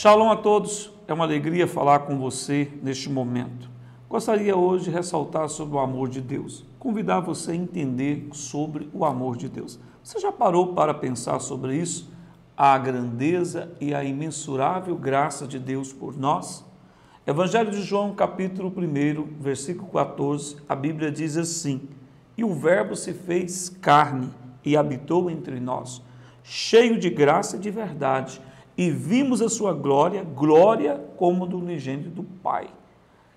Shalom a todos, é uma alegria falar com você neste momento. Gostaria hoje de ressaltar sobre o amor de Deus, convidar você a entender sobre o amor de Deus. Você já parou para pensar sobre isso? A grandeza e a imensurável graça de Deus por nós? Evangelho de João, capítulo 1, versículo 14, a Bíblia diz assim: E o Verbo se fez carne e habitou entre nós, cheio de graça e de verdade, e vimos a sua glória, glória como do unigênito do Pai.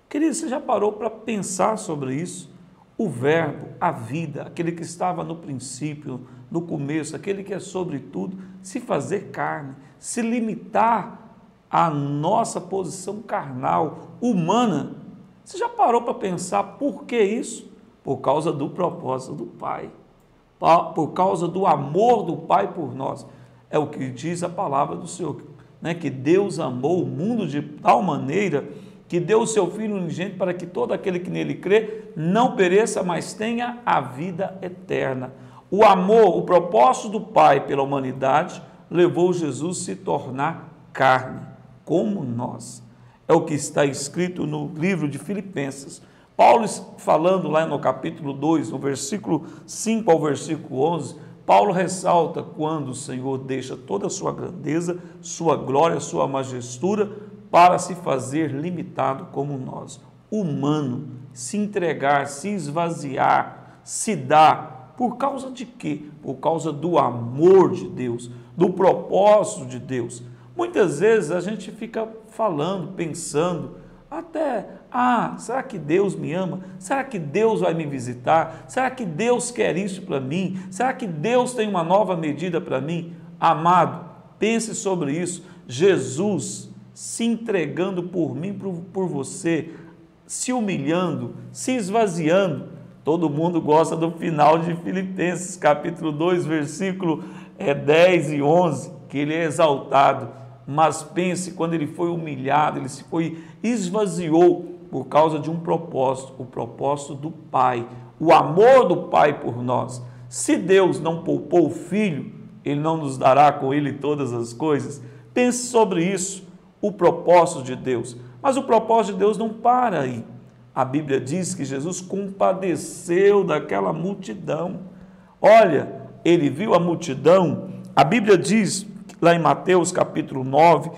Querido, você já parou para pensar sobre isso? O Verbo, a vida, aquele que estava no princípio, no começo, aquele que é sobre tudo, se fazer carne, se limitar à nossa posição carnal, humana. Você já parou para pensar por que isso? Por causa do propósito do Pai, por causa do amor do Pai por nós. É o que diz a palavra do Senhor, né? Que Deus amou o mundo de tal maneira que deu o seu Filho unigênito para que todo aquele que nele crê não pereça, mas tenha a vida eterna. O amor, o propósito do Pai pela humanidade levou Jesus a se tornar carne, como nós. É o que está escrito no livro de Filipenses. Paulo, falando lá no capítulo 2, no versículo 5 ao versículo 11, Paulo ressalta quando o Senhor deixa toda a sua grandeza, sua glória, sua majestura, para se fazer limitado como nós, humano, se entregar, se esvaziar, se dar. Por causa de quê? Por causa do amor de Deus, do propósito de Deus. Muitas vezes a gente fica falando, pensando, até, será que Deus me ama? Será que Deus vai me visitar? Será que Deus quer isso para mim? Será que Deus tem uma nova medida para mim? Amado, pense sobre isso. Jesus se entregando por mim, por você, se humilhando, se esvaziando. Todo mundo gosta do final de Filipenses, capítulo 2, versículo 10 e 11, que ele é exaltado. Mas pense quando ele foi humilhado, ele se esvaziou por causa de um propósito, o propósito do Pai, o amor do Pai por nós. Se Deus não poupou o Filho, Ele não nos dará com Ele todas as coisas? Pense sobre isso, o propósito de Deus. Mas o propósito de Deus não para aí. A Bíblia diz que Jesus compadeceu daquela multidão. Olha, Ele viu a multidão, a Bíblia diz lá em Mateus capítulo 9,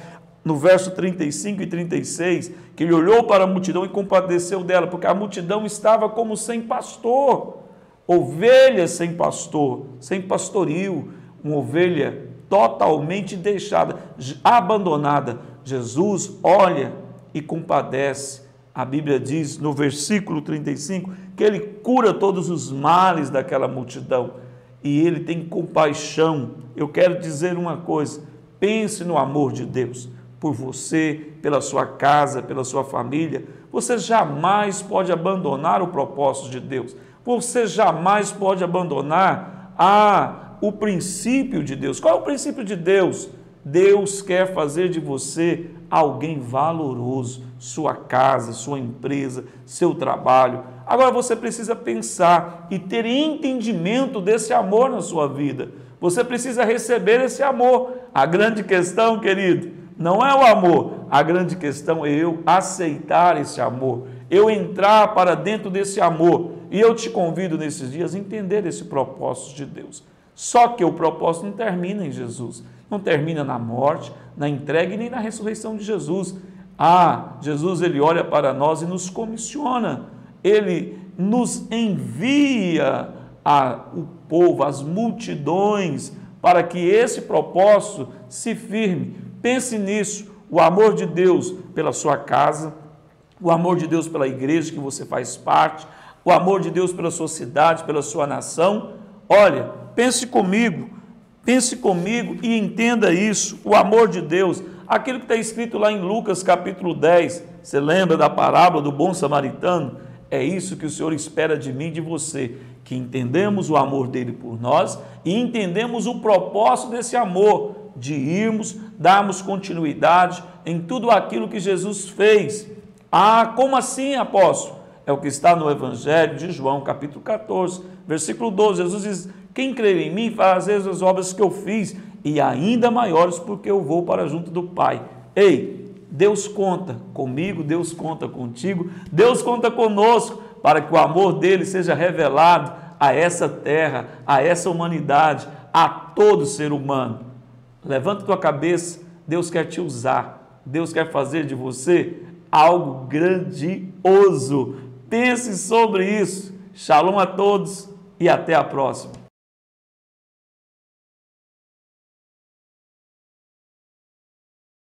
no verso 35 e 36, que ele olhou para a multidão e compadeceu dela, porque a multidão estava como sem pastor, ovelhas sem pastor, sem pastoril, uma ovelha totalmente deixada, abandonada. Jesus olha e compadece. A Bíblia diz no versículo 35 que ele cura todos os males daquela multidão. E ele tem compaixão. Eu quero dizer uma coisa, pense no amor de Deus, por você, pela sua casa, pela sua família. Você jamais pode abandonar o propósito de Deus, você jamais pode abandonar o princípio de Deus. Qual é o princípio de Deus? Deus quer fazer de você alguém valoroso, sua casa, sua empresa, seu trabalho. Agora você precisa pensar e ter entendimento desse amor na sua vida. Você precisa receber esse amor. A grande questão, querido, não é o amor. A grande questão é eu aceitar esse amor, eu entrar para dentro desse amor. E eu te convido nesses dias a entender esse propósito de Deus. Só que o propósito não termina em Jesus, não termina na morte, na entrega e nem na ressurreição de Jesus. Jesus, ele olha para nós e nos comissiona. Ele nos envia o povo, as multidões, para que esse propósito se firme. Pense nisso, o amor de Deus pela sua casa, o amor de Deus pela igreja que você faz parte, o amor de Deus pela sua cidade, pela sua nação. Olha, pense comigo e entenda isso, o amor de Deus, aquilo que está escrito lá em Lucas capítulo 10, você lembra da parábola do bom samaritano? É isso que o Senhor espera de mim e de você, que entendemos o amor dele por nós e entendemos o propósito desse amor, de irmos, darmos continuidade em tudo aquilo que Jesus fez. Como assim, apóstolo? É o que está no Evangelho de João, capítulo 14, versículo 12. Jesus diz: quem crer em mim faz as obras que eu fiz, e ainda maiores, porque eu vou para junto do Pai. Ei, Deus conta comigo, Deus conta contigo, Deus conta conosco para que o amor dele seja revelado a essa terra, a essa humanidade, a todo ser humano. Levanta tua cabeça, Deus quer te usar, Deus quer fazer de você algo grandioso. Pense sobre isso. Shalom a todos e até a próxima.